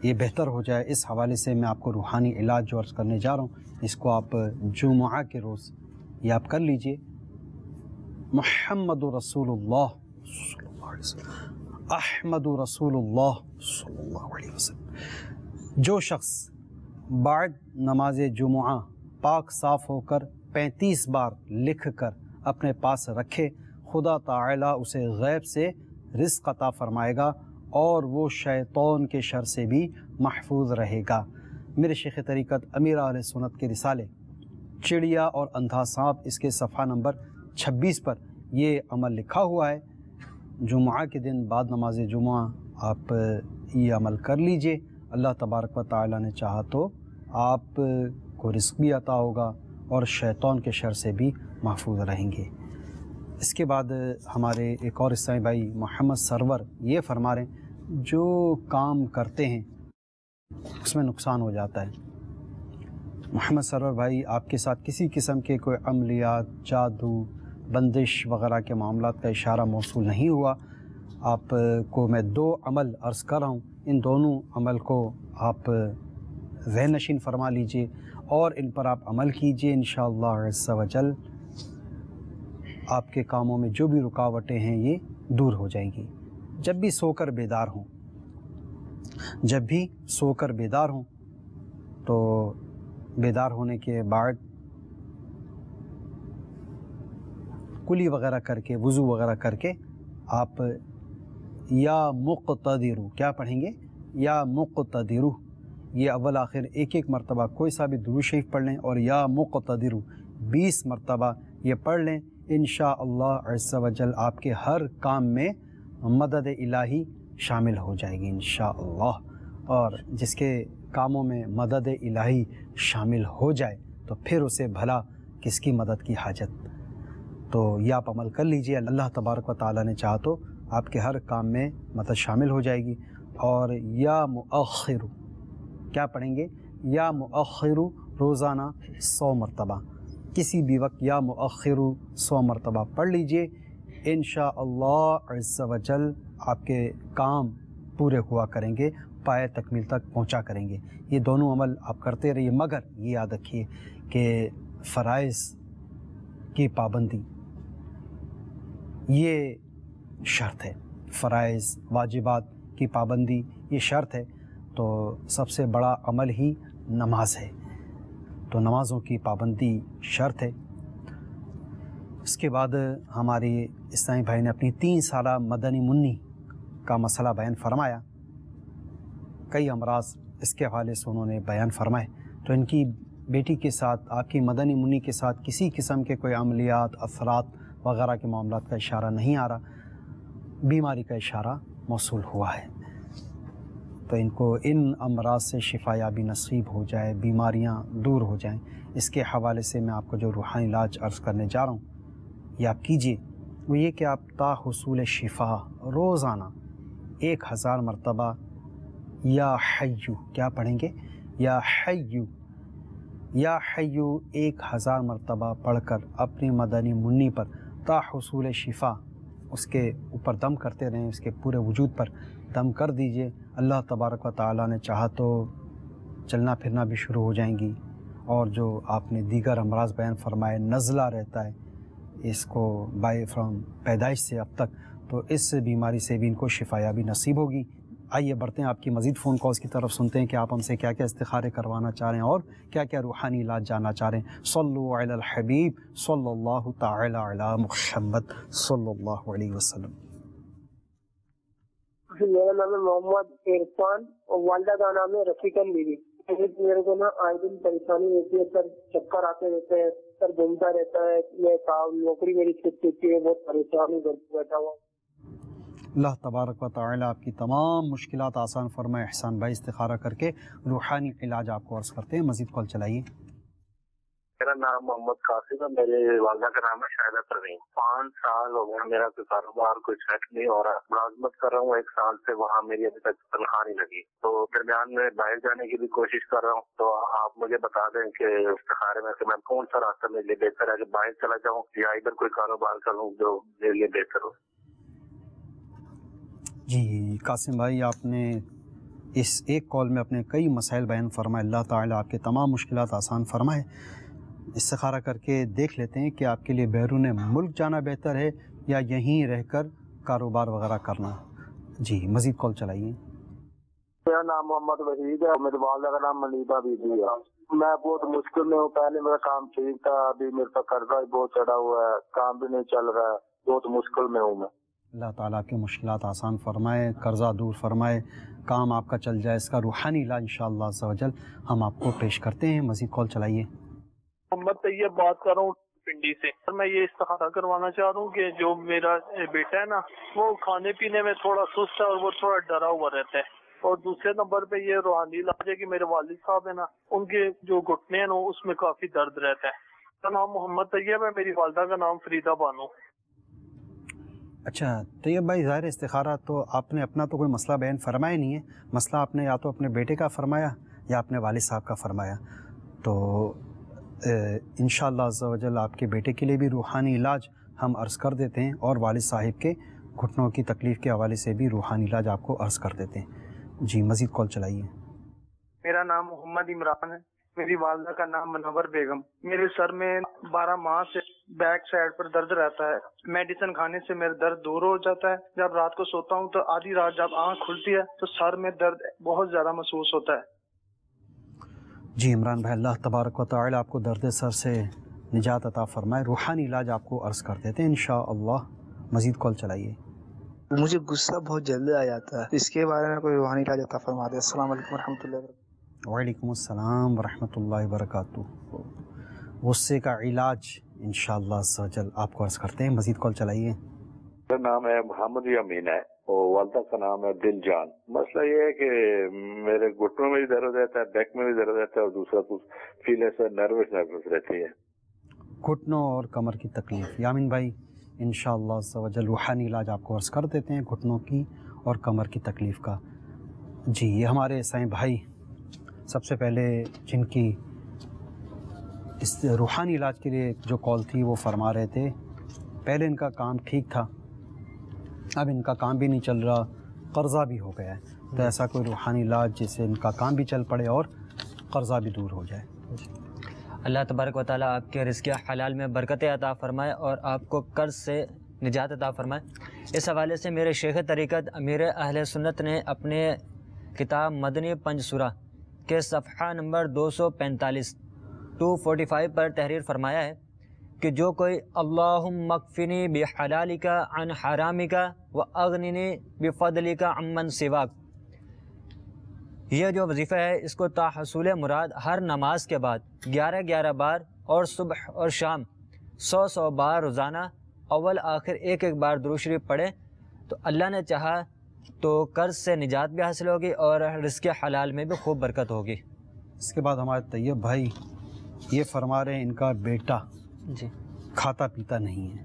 Speaker 2: یہ بہتر ہو جائے، اس حوالے سے میں آپ کو روحانی علاج جو عرض کرنے جا رہا ہوں، اس کو آپ جمعہ کے روز یہ آپ کر لیجئے۔ محمد رسول اللہ صلی اللہ علیہ وسلم، احمد رسول اللہ صلی اللہ علیہ وسلم۔ جو شخص بعد نماز جمعہ پاک صاف ہو کر 35 بار لکھ کر اپنے پاس رکھے، خدا تعالی اسے غیب سے رزق عطا فرمائے گا اور وہ شیطان کے شر سے بھی محفوظ رہے گا۔ میرے شیخ طریقت امیر اہل سنت کے رسالے چڑیا اور اندھا سانپ اس کے صفحہ نمبر 26 پر یہ عمل لکھا ہوا ہے۔ جمعہ کے دن بعد نماز جمعہ آپ یہ عمل کر لیجئے، اللہ تبارک و تعالی نے چاہا تو آپ کو رزق بھی عطا ہوگا اور شیطان کے شر سے بھی محفوظ رہیں گے۔ اس کے بعد ہمارے ایک اور اسلامی بھائی محمد سرور یہ فرما رہے ہیں جو کام کرتے ہیں اس میں نقصان ہو جاتا ہے۔ محمد سرور بھائی، آپ کے ساتھ کسی قسم کے کوئی عملیات، جادو، بندش وغیرہ کے معاملات کا اشارہ موصول نہیں ہوا۔ آپ کو میں 2 عمل عرض کر رہا ہوں، ان دونوں عمل کو آپ ذہن نشین فرما لیجئے اور ان پر آپ عمل کیجئے، انشاءاللہ عز و جل آپ کے کاموں میں جو بھی رکاوٹیں ہیں یہ دور ہو جائیں گی۔ جب بھی سو کر بیدار ہوں تو بیدار ہونے کے بعد کلی وغیرہ کر کے، وضو وغیرہ کر کے آپ یا مقتدرو کیا پڑھیں گے؟ یا مقتدرو، یہ اول آخر ایک مرتبہ کوئی سا بھی درود شریف پڑھ لیں اور یا مقتدرو 20 مرتبہ یہ پڑھ لیں، انشاءاللہ عز و جل آپ کے ہر کام میں مدد الہی شامل ہو جائے گی انشاءاللہ۔ اور جس کے کاموں میں مدد الہی شامل ہو جائے تو پھر اسے بھلا کس کی مدد کی حاجت۔ تو یہ آپ عمل کر لیجئے، اللہ تبارک و تعالی نے چاہا تو آپ کے ہر کام میں مدد شامل ہو جائے گی۔ اور یا مؤخر کیا پڑھیں گے؟ یا مؤخر روزانہ 100 مرتبہ، کسی بھی وقت یا مؤخر 100 مرتبہ پڑھ لیجئے، انشاءاللہ عز و جل آپ کے کام پورے ہوا کریں گے، پائے تکمیل تک پہنچا کریں گے۔ یہ دونوں عمل آپ کرتے رہیے، مگر یہ یاد رکھیے کہ فرائض کی پابندی یہ شرط ہے، فرائض واجبات کی پابندی یہ شرط ہے۔ تو سب سے بڑا عمل ہی نماز ہے، تو نمازوں کی پابندی شرط ہے۔ اس کے بعد ہمارے اسلامی بھائی نے اپنی 3 سالہ مدنی منی کا مسئلہ بیان فرمایا، کئی امراض اس کے حوالے سے انہوں نے بیان فرمائے۔ تو ان کی بیٹی کے ساتھ، آپ کی مدنی منی کے ساتھ کسی قسم کے کوئی عملیات، اثرات وغیرہ کے معاملات کا اشارہ نہیں آ رہا، بیماری کا اشارہ موصول ہوا ہے۔ تو ان کو ان امراض سے شفا یابی نصیب ہو جائے، بیماریاں دور ہو جائیں، اس کے حوالے سے میں آپ کو جو روحانی علاج عرض کرنے جا رہا ہوں یہ آپ کیجئے۔ وہ یہ کہ آپ تا حصول شفا روزانہ 1000 مرتبہ یا حیو کیا پڑھیں گے؟ یا حیو 1000 مرتبہ پڑھ کر اپنی مدنی منی پر تا حصول شفا اس کے اوپر دم کرتے رہیں، اس کے پورے وجود پر دم کر دیجئے۔ اللہ تبارک و تعالی نے چاہا تو چلنا پھرنا بھی شروع ہو جائیں گی، اور جو آپ نے دیگر امراض بیان فرمائے، نزلہ رہتا ہے اس کو فرام پیدائش سے اب تک، تو اس بیماری سے بھی ان کو شفا یابی نصیب ہوگی۔ آئیے بڑھتے ہیں آپ کی مزید فون کالز کی طرف، سنتے ہیں کہ آپ ہم سے کیا کیا استخارے کروانا چاہ رہے ہیں اور کیا کیا روحانی علاج جاننا چاہ رہے ہیں۔ صلو علی الحبیب صلی اللہ تعالی علی محمد صلی اللہ علیہ وسلم۔
Speaker 14: میرا نام ہے محمد عرفان اور والدہ کا نام ہے رفیقن بیوی۔ میرے کو نا آئے دن پریشانی ہوتی ہے سر، چکر آتے رہتے ہیں سر، گھومتا رہتا ہے، میں نوکری میری چھوٹ چکی ہے، بہت پریشان ہوں، گھر پہ بیٹھا ہوا۔
Speaker 2: اللہ تبارک و تعالی آپ کی تمام مشکلات آسان فرمائے۔ احسان بھائی استخارہ کر کے روحانی علاج آپ کو عرض کرتے ہیں، مزید کال چلائیے۔
Speaker 15: میرا نام محمد قاسم ہے، میرے والدہ کا نام ہے شاہدہ پروین۔ 5 سال ہو گئے میرا کوئی کاروبار کوئی سیٹ نہیں ہو رہا، ملازمت کر رہا ہوں 1 سال سے، وہاں میری ابھی تک تنخواہ نہیں لگی، تو درمیان میں باہر جانے کی بھی کوشش کر رہا ہوں، تو آپ مجھے بتا دیں کہ استخارے میں سے میں کون سا راستہ میرے لیے بہتر ہے، کہ باہر چلا جاؤں یا ادھر کوئی کاروبار کروں جو میرے لیے بہتر ہو۔
Speaker 2: جی قاسم بھائی، آپ نے اس ایک کال میں اپنے کئی مسائل بیان فرمائے، اللہ تعالیٰ آپ کے تمام مشکلات آسان فرمائے۔ استخارہ کر کے دیکھ لیتے ہیں کہ آپ کے لیے بیرون ملک جانا بہتر ہے یا یہیں رہ کر کاروبار وغیرہ کرنا۔ جی مزید کال چلائیے۔
Speaker 12: میرا نام محمد وحید ہے، میرے والدہ کا نام منیبہ بی بی ہے۔ میں بہت مشکل میں ہوں، پہلے میرا کام ٹھیک تھا، ابھی میرے پاس قرضہ بہت چڑھا ہوا ہے، کام بھی نہیں چل رہا ہے، بہت مشکل میں ہوں میں۔
Speaker 2: اللہ تعالیٰ آپ کی مشکلات آسان فرمائے، قرضہ دور فرمائے، کام آپ کا چل جائے، اس کا روحانی علاج انشاءاللہ عز و جل ہم آپ کو پیش کرتے ہیں۔ مزید کال چلائیے۔
Speaker 8: محمد طیب بات کر رہا ہوں پنڈی سے، سر میں یہ استخارہ کروانا چاہ رہا ہوں کہ جو میرا بیٹا ہے نا، وہ کھانے پینے میں تھوڑا سست ہے اور وہ تھوڑا ڈرا ہوا رہتا ہے، اور دوسرے نمبر پہ یہ روحانی علاج ہے کہ میرے والد صاحب ہے نا، ان کے جو گھٹنے ہیں نا اس میں کافی درد رہتا ہے۔ میرا نام محمد طیب ہے، میری والدہ کا نام فریدہ بانو۔
Speaker 2: اچھا طیب بھائی، ظاہر استخارہ تو آپ نے اپنا تو کوئی مسئلہ بیان فرمایا نہیں ہے، مسئلہ آپ نے یا تو اپنے بیٹے کا فرمایا یا اپنے والد صاحب کا فرمایا، تو انشاءاللہ عز و جل آپ کے بیٹے کے لیے بھی روحانی علاج ہم عرض کر دیتے ہیں، اور والد صاحب کے گھٹنوں کی تکلیف کے حوالے سے بھی روحانی علاج آپ کو عرض کر دیتے ہیں۔ جی مزید کال چلائیے۔
Speaker 14: میرا نام محمد عمران ہے، میری والدہ کا نام منور بیگم۔ میرے سر میں 12 ماہ سے بیک سائڈ پر درد رہتا ہے، میڈیسن کھانے سے میرا درد دور ہو جاتا ہے، جب رات کو سوتا ہوں تو آدھی رات جب آنکھ کھلتی ہے تو سر میں درد بہت زیادہ محسوس ہوتا ہے۔
Speaker 2: جی عمران بھائی، اللہ تبارک و تعالی آپ کو درد سر سے نجات عطا فرمائے، روحانی علاج آپ کو عرض کر دیتے ہیں انشاءاللہ۔ مزید کال چلائیے۔
Speaker 16: مجھے غصہ بہت جلدی آ جاتا ہے، اس کے بارے میں کوئی روحانی علاج عطا فرما دے۔ السلام علیکم ورحمۃ اللہ وبرکاتہ۔
Speaker 2: وعلیکم السلام ورحمۃ اللہ وبرکاتہ۔ غصے کا علاج انشاءاللہ عز و جل آپ کو عرض کرتے ہیں، مزید کال چلائیے۔
Speaker 17: میرا نام ہے محمد یامین ہے اور والدہ کا نام ہے دل جان۔ مسئلہ یہ ہے کہ میرے گھٹنوں میں بھی درد رہتا ہے، بیک میں بھی درد رہتا ہے، اور دوسرا کچھ فیل ایسا نروس رہتی ہے،
Speaker 2: گھٹنوں اور کمر کی تکلیف۔ یامین بھائی انشاءاللہ عز و جل روحانی علاج آپ کو عرض کر دیتے ہیں گھٹنوں کی اور کمر کی تکلیف کا۔ جی یہ ہمارے سائیں بھائی سب سے پہلے جن کی اس روحانی علاج کے لیے جو کال تھی وہ فرما رہے تھے، پہلے ان کا کام ٹھیک تھا، اب ان کا کام بھی نہیں چل رہا، قرضہ بھی ہو گیا ہے، تو ایسا کوئی روحانی علاج جس سے ان کا کام بھی چل پڑے اور قرضہ بھی دور ہو جائے۔
Speaker 4: اللہ تبارک و تعالیٰ آپ کے رزق حلال میں برکت عطا فرمائے اور آپ کو قرض سے نجات عطا فرمائے۔ اس حوالے سے میرے شیخ طریقت امیر اہل سنت نے اپنے کتاب مدنی پنج سورہ کے صفحہ نمبر 245 پر تحریر فرمایا ہے کہ جو کوئی اللہم اکفنی بحلالک عن حرامک واغننی بفضلک عمن سواک، یہ جو وظیفہ ہے اس کو تاحصول مراد ہر نماز کے بعد 11 بار اور صبح اور شام 100 بار روزانہ اول آخر ایک بار درود شریف پڑھے تو اللہ نے چاہا تو قرض سے نجات بھی حاصل ہوگی اور رزق حلال میں بھی خوب برکت ہوگی۔
Speaker 2: اس کے بعد ہمارے طیب بھائی یہ فرما رہے ہیں ان کا بیٹا
Speaker 4: جی
Speaker 2: کھاتا پیتا نہیں ہے،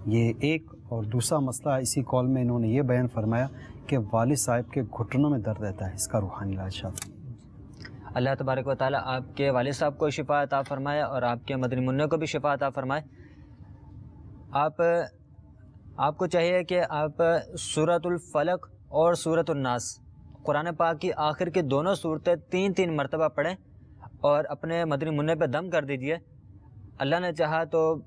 Speaker 2: یہ ایک، اور دوسرا مسئلہ اسی کال میں انہوں نے یہ بیان فرمایا کہ والد صاحب کے گھٹنوں میں درد رہتا ہے، اس کا روحانی علاج۔
Speaker 4: اللہ تبارک و تعالیٰ آپ کے والد صاحب کو شفا عطا فرمائے اور آپ کے مدنی منع کو بھی شفا عطا فرمائے۔ آپ کو چاہیے کہ آپ سورۃ الفلق اور سورۃ الناس قرآن پاک کی آخر کی دونوں صورتیں 3 مرتبہ پڑھیں اور اپنے مدنی منع پہ دم کر دیجئے، اللہ نے چاہا تو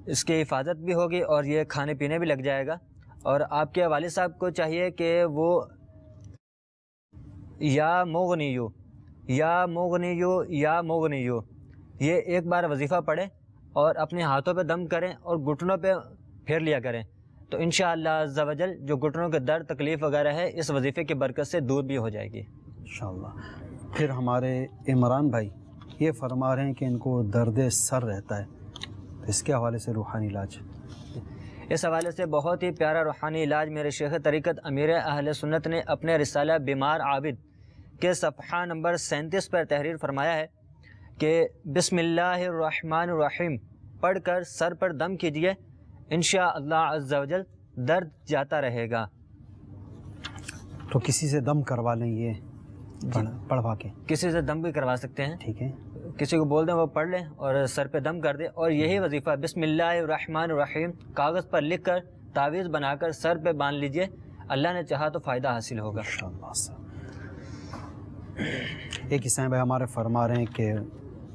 Speaker 4: اس کی حفاظت بھی ہوگی اور یہ کھانے پینے بھی لگ جائے گا۔ اور آپ کے والد صاحب کو چاہیے کہ وہ یا مغنیو یا مغنیو یا مغنیو، یہ ایک بار وظیفہ پڑھیں اور اپنے ہاتھوں پہ دم کریں اور گھٹنوں پہ پھیر لیا کریں، تو انشاءاللہ عز و جل جو گھٹنوں کے درد تکلیف وغیرہ ہے اس وظیفے کی برکت سے دور بھی ہو جائے گی
Speaker 2: انشاءاللہ۔ پھر ہمارے عمران بھائی یہ فرما رہے ہیں کہ ان کو درد سر رہتا ہے، تو اس کے حوالے سے روحانی علاج؟
Speaker 4: اس حوالے سے بہت ہی پیارا روحانی علاج میرے شیخ طریقت امیر اہل سنت نے اپنے رسالہ بیمار عابد کے صفحہ نمبر 37 پر تحریر فرمایا ہے کہ بسم اللہ الرحمن الرحیم پڑھ کر سر پر دم کیجئے، انشاءاللہ عز و جل درد جاتا رہے گا۔
Speaker 2: تو کسی سے دم کروا لیں، یہ پڑھوا کے
Speaker 4: کسی سے دم بھی کروا سکتے ہیں،
Speaker 2: ٹھیک ہے،
Speaker 4: کسی کو بول دیں وہ پڑھ لیں اور سر پہ دم کر دیں، اور یہی وظیفہ بسم اللہ الرحمن الرحیم کاغذ پر لکھ کر تعویذ بنا کر سر پہ باندھ لیجئے، اللہ نے چاہا تو فائدہ حاصل ہوگا
Speaker 2: انشاءاللہ۔ ایک حصہ بھائی ہمارے فرما رہے ہیں کہ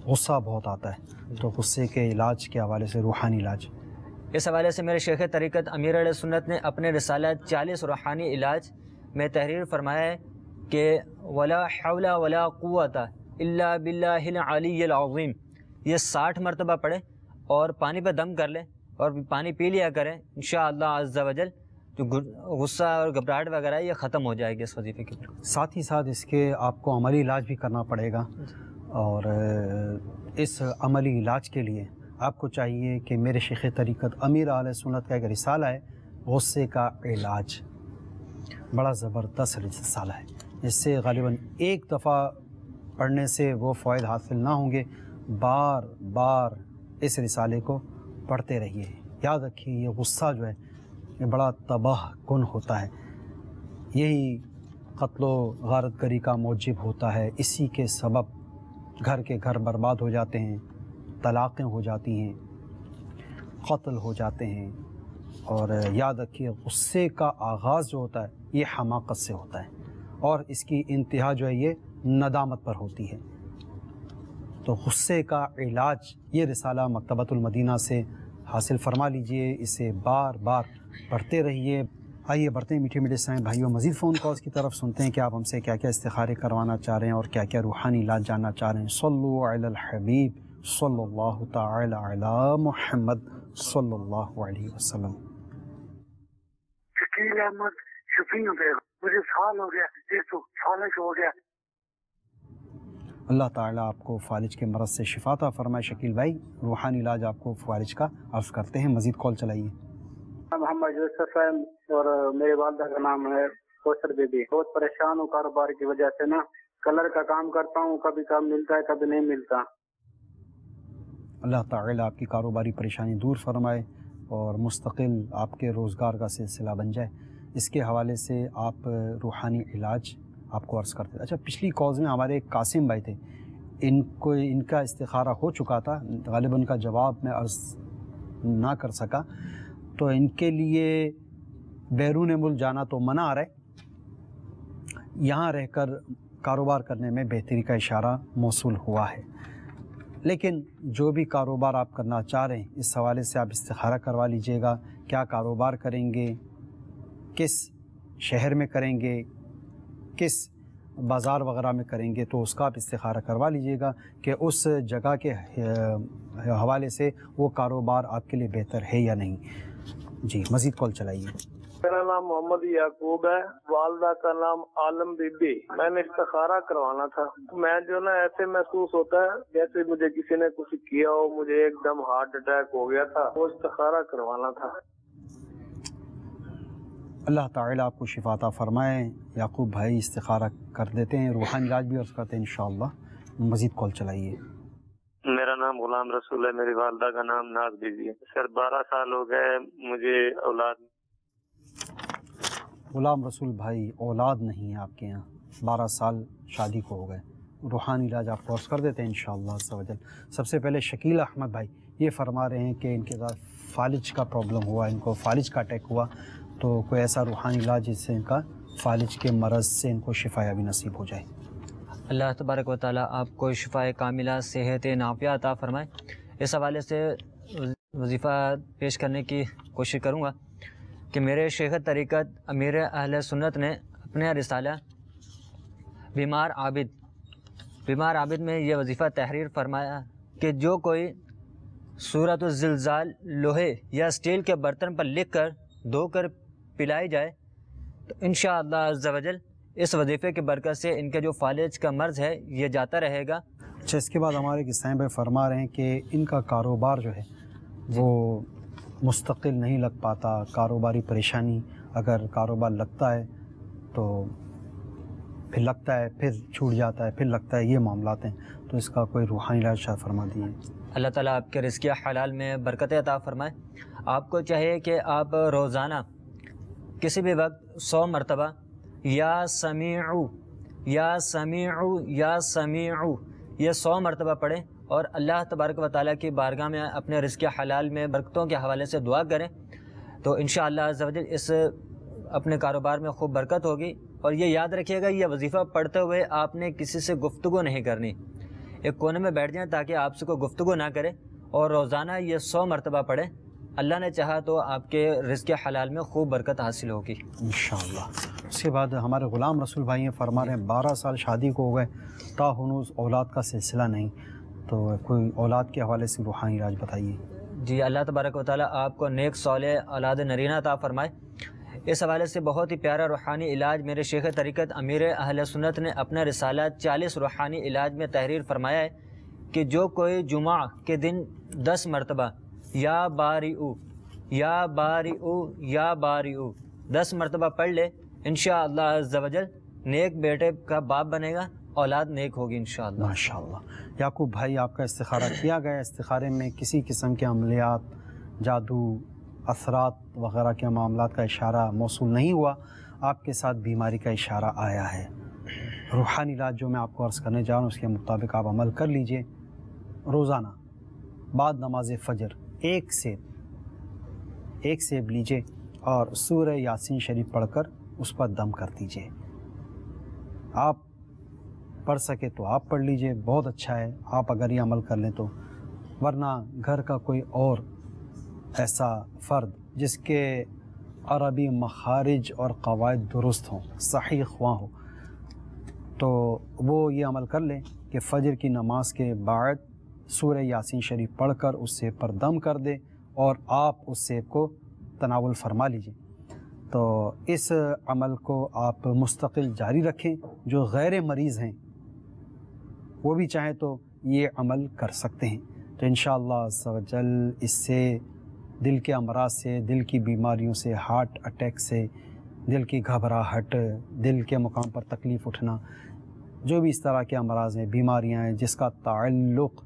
Speaker 2: غصہ بہت آتا ہے، تو غصے کے علاج کے حوالے سے روحانی علاج؟
Speaker 4: اس حوالے سے میرے شیخ طریقت امیر علیہ سنت نے اپنے رسالہ 40 روحانی علاج میں تحریر فرمایا ہے کہ ولا حول ولا قوت الا باللہ العلی العظیم، یہ 60 مرتبہ پڑھیں اور پانی پہ دم کر لیں اور پانی پی لیا کریں، انشاءاللہ عز و جل جو غصہ اور گھبراہٹ وغیرہ ہے یہ ختم ہو جائے گی اس وظیفے کے اوپر۔
Speaker 2: ساتھ ہی ساتھ اس کے آپ کو عملی علاج بھی کرنا پڑے گا، اور اس عملی علاج کے لیے آپ کو چاہیے کہ میرے شیخ طریقت امیر اہل سنت کا ایک رسالہ ہے غصے کا علاج، بڑا زبردست رسالہ ہے، اس سے غالباً ایک دفعہ پڑھنے سے وہ فوائد حاصل نہ ہوں گے، بار بار اس رسالے کو پڑھتے رہیے۔ یاد رکھیے یہ غصہ جو ہے یہ بڑا تباہ کن ہوتا ہے، یہی قتل و غارت گری کا موجب ہوتا ہے، اسی کے سبب گھر کے گھر برباد ہو جاتے ہیں، طلاقیں ہو جاتی ہیں، قتل ہو جاتے ہیں۔ اور یاد رکھیے غصے کا آغاز جو ہوتا ہے یہ حماقت سے ہوتا ہے، اور اس کی انتہا جو ہے یہ ندامت پر ہوتی ہے۔ تو غصے کا علاج یہ رسالہ مکتبۃ المدینہ سے حاصل فرما لیجئے، اسے بار بار پڑھتے رہیے۔ آئیے بڑھتے ہیں میٹھے میٹھے سائیں بھائیوں، مزید فون کالز کی طرف سنتے ہیں کہ آپ ہم سے کیا کیا استخارے کروانا چاہ رہے ہیں اور کیا کیا روحانی علاج جاننا چاہ رہے ہیں۔ صلو علی الحبیب صلی اللہ تعالی علی محمد صلی اللہ علیہ وسلم۔
Speaker 18: شکیل احمد شفیع مجھے سال ہو گیا، ایک تو فالج ہو گیا۔
Speaker 2: اللہ تعالیٰ آپ کو فالج کے مرض سے شفا عطا فرمائے۔ شکیل بھائی روحانی علاج آپ کو فالج کا عرض کرتے ہیں، مزید کال چلائیے۔
Speaker 19: محمد یوسف ہے اور میری والدہ کا نام ہے کوثر بی بی۔ بہت پریشان ہوں کاروبار کی وجہ سے نا، کلر کا کام کرتا ہوں، کبھی کام ملتا ہے کبھی نہیں ملتا۔
Speaker 2: اللہ تعالیٰ آپ کی کاروباری پریشانی دور فرمائے اور مستقل آپ کے روزگار کا سلسلہ بن جائے۔ اس کے حوالے سے آپ روحانی علاج آپ کو عرض کرتے ہیں۔ اچھا، پچھلی کالز میں ہمارے قاسم بھائی تھے، ان کا استخارہ ہو چکا تھا، غالباً ان کا جواب میں عرض نہ کر سکا، تو ان کے لیے بیرون ملک جانا تو منع آ رہا ہے، یہاں رہ کر کاروبار کرنے میں بہتری کا اشارہ موصول ہوا ہے۔ لیکن جو بھی کاروبار آپ کرنا چاہ رہے ہیں اس حوالے سے آپ استخارہ کروا لیجئے گا، کیا کاروبار کریں گے، کس شہر میں کریں گے، کس بازار وغیرہ میں کریں گے، تو اس کا آپ استخارہ کروا لیجئے گا کہ اس جگہ کے حوالے سے وہ کاروبار آپ کے لیے بہتر ہے یا نہیں۔ جی مزید کال چلائیے۔
Speaker 8: میرا نام محمد یعقوب ہے، والدہ کا نام عالم بی بی۔ میں نے استخارہ کروانا تھا، میں جو نا ایسے محسوس ہوتا ہے جیسے مجھے کسی نے کچھ کیا ہو، مجھے ایک دم ہارٹ اٹیک ہو گیا تھا، وہ استخارہ کروانا تھا۔
Speaker 2: اللہ تعالیٰ آپ کو شفا عطا فرمائے۔ یعقوب بھائی استخارہ کر دیتے ہیں، روحانی علاج بھی عرض کرتے ہیں انشاءاللہ۔ مزید کال چلائیے۔
Speaker 20: میرا نام غلام رسول ہے، میری والدہ کا نام ناز بی بی ہے۔ سر 12 سال ہو گئے مجھے اولاد۔
Speaker 2: غلام رسول بھائی اولاد نہیں ہے آپ کے یہاں، 12 سال شادی کو ہو گئے، روحانی علاج آپ کو عرض کر دیتے ہیں انشاءاللہ عز و جل۔ سب سے پہلے شکیل احمد بھائی یہ فرما رہے ہیں کہ ان کے ساتھ فالج کا پرابلم ہوا، ان کو فالج کا اٹیک ہوا، تو کوئی ایسا روحانی علاج جس سے ان کا فالج کے مرض سے ان کو شفا یابی نصیب ہو جائے۔
Speaker 4: اللہ تبارک و تعالیٰ آپ کو شفا کاملہ صحت نافیہ عطا فرمائے۔ اس حوالے سے وظیفہ پیش کرنے کی کوشش کروں گا کہ میرے شیخ طریقت امیر اہل سنت نے اپنے رسالہ بیمار عابد میں یہ وظیفہ تحریر فرمایا کہ جو کوئی سورۃ الزلزال لوہے یا اسٹیل کے برتن پر لکھ کر دھو کر پلائی جائے تو انشاءاللہ عز و جل اس وظیفے کی برکت سے ان کے جو فالج کا مرض ہے یہ جاتا رہے گا۔
Speaker 2: اچھا، اس کے بعد ہمارے کسان بھائی فرما رہے ہیں کہ ان کا کاروبار جو ہے وہ مستقل نہیں لگ پاتا، کاروباری پریشانی، اگر کاروبار لگتا ہے تو پھر لگتا ہے، پھر چھوٹ جاتا ہے، پھر لگتا ہے، یہ معاملات ہیں، تو اس کا کوئی روحانی علاج شاید فرما دیے۔
Speaker 4: اللہ تعالیٰ آپ کے رزق حلال میں برکت عطا فرمائے۔ آپ کو چاہیے کہ آپ روزانہ کسی بھی وقت 100 مرتبہ یا سمیعو یا سمیعو یا سمیعو یہ 100 مرتبہ پڑھیں اور اللہ تبارک و تعالیٰ کی بارگاہ میں اپنے رزق حلال میں برکتوں کے حوالے سے دعا کریں تو انشاءاللہ عز و جل اس اپنے کاروبار میں خوب برکت ہوگی۔ اور یہ یاد رکھیے گا، یہ وظیفہ پڑھتے ہوئے آپ نے کسی سے گفتگو نہیں کرنی، ایک کونے میں بیٹھ جائیں تاکہ آپ سے کوئی گفتگو نہ کرے، اور روزانہ یہ 100 مرتبہ پڑھیں۔ اللہ نے چاہا تو آپ کے رزق حلال میں خوب برکت حاصل ہوگی انشاءاللہ۔
Speaker 2: اس کے بعد ہمارے غلام رسول بھائی ہیں، فرما رہے ہیں 12 سال شادی کو ہو گئے، تاہنوز اولاد کا سلسلہ نہیں، تو کوئی اولاد کے حوالے سے روحانی علاج بتائیے۔
Speaker 4: جی، اللہ تبارک و تعالیٰ آپ کو نیک صالح اولاد نرینہ عطا فرمائے۔ اس حوالے سے بہت ہی پیارا روحانی علاج میرے شیخ طریقت امیر اہل سنت نے اپنا رسالہ 40 روحانی علاج میں تحریر فرمایا ہے کہ جو کوئی جمعہ کے دن 10 مرتبہ یا باریعو یا باریعو یا باریعو 10 مرتبہ پڑھ لے انشاءاللہ عز و جل نیک بیٹے کا باپ بنے گا، اولاد نیک ہوگی انشاءاللہ۔
Speaker 2: ماشاءاللہ۔ یعقوب بھائی، آپ کا استخارہ کیا گیا، استخارے میں کسی قسم کے عملیات، جادو، اثرات وغیرہ کے معاملات کا اشارہ موصول نہیں ہوا، آپ کے ساتھ بیماری کا اشارہ آیا ہے۔ روحانی علاج جو میں آپ کو عرض کرنے جا رہا ہوں اس کے مطابق آپ عمل کر لیجئے۔ روزانہ بعد نماز فجر ایک سیب لیجئے اور سورہ یاسین شریف پڑھ کر اس پر دم کر دیجئے۔ آپ پڑھ سکے تو آپ پڑھ لیجئے، بہت اچھا ہے آپ اگر یہ عمل کر لیں تو، ورنہ گھر کا کوئی اور ایسا فرد جس کے عربی مخارج اور قواعد درست ہوں، صحیح خواہ ہو، تو وہ یہ عمل کر لیں کہ فجر کی نماز کے بعد سورہ یاسین شریف پڑھ کر اس سیب پر دم کر دے اور آپ اس سیب کو تناول فرما لیجئے۔ تو اس عمل کو آپ مستقل جاری رکھیں۔ جو غیر مریض ہیں وہ بھی چاہیں تو یہ عمل کر سکتے ہیں، تو انشاءاللہ عز و جل اس سے دل کے امراض سے، دل کی بیماریوں سے، ہارٹ اٹیک سے، دل کی گھبراہٹ، دل کے مقام پر تکلیف اٹھنا، جو بھی اس طرح کے امراض ہیں، بیماریاں ہیں جس کا تعلق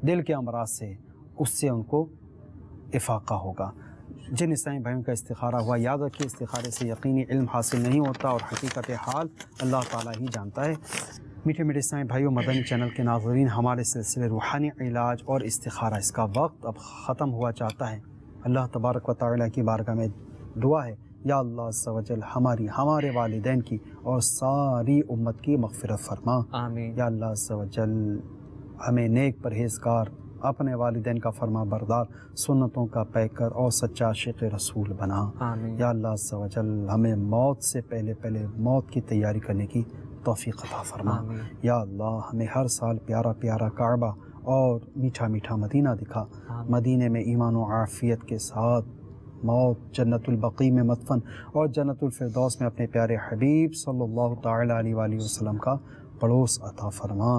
Speaker 2: دل کے امراض سے، اس سے ان کو افاقہ ہوگا۔ جن اسلامی بھائیوں کا استخارہ ہوا، یاد رکھیے استخارے سے یقینی علم حاصل نہیں ہوتا اور حقیقت حال اللہ تعالیٰ ہی جانتا ہے۔ میٹھے میٹھے اسلامی بھائیوں، مدنی چینل کے ناظرین، ہمارے سلسلے روحانی علاج اور استخارہ اس کا وقت اب ختم ہوا چاہتا ہے۔ اللہ تبارک و تعالیٰ کی بارگاہ میں دعا ہے، یا اللہ عز و جل ہمارے والدین کی اور ساری امت کی مغفرت فرما۔
Speaker 4: آمین۔
Speaker 2: یا اللہ عز و جل ہمیں نیک پرہیزگار، اپنے والدین کا فرما بردار، سنتوں کا پیکر اور سچا عاشق رسول بنا۔
Speaker 4: آمین۔
Speaker 2: یا اللہ عز و جل ہمیں موت سے پہلے موت کی تیاری کرنے کی توفیق عطا فرما۔
Speaker 4: آمین۔
Speaker 2: یا اللہ ہمیں ہر سال پیارا پیارا کعبہ اور میٹھا میٹھا مدینہ دکھا، مدینے میں ایمان و عافیت کے ساتھ موت، جنت البقیع میں مدفن اور جنت الفردوس میں اپنے پیارے حبیب صلی اللہ تعالی علیہ وآلہ وسلم کا پڑوس عطا فرما۔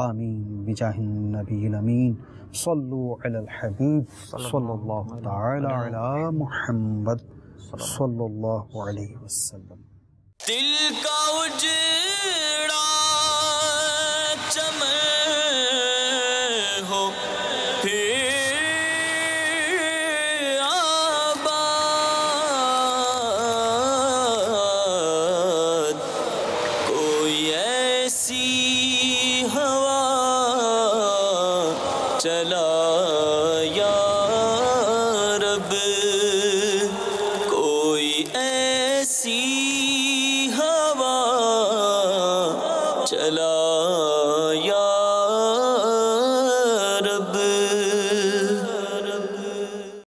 Speaker 2: آمین بجاہ النبی الامین، صلو علی الحبیب صلی اللہ تعالی علی محمد صلی اللہ علیہ وسلم۔
Speaker 1: دل کا اجڑا چمن ہو پھر آباد، کوئی ایسی ہوا چلا یا رب، کوئی ایسی ہوا چلا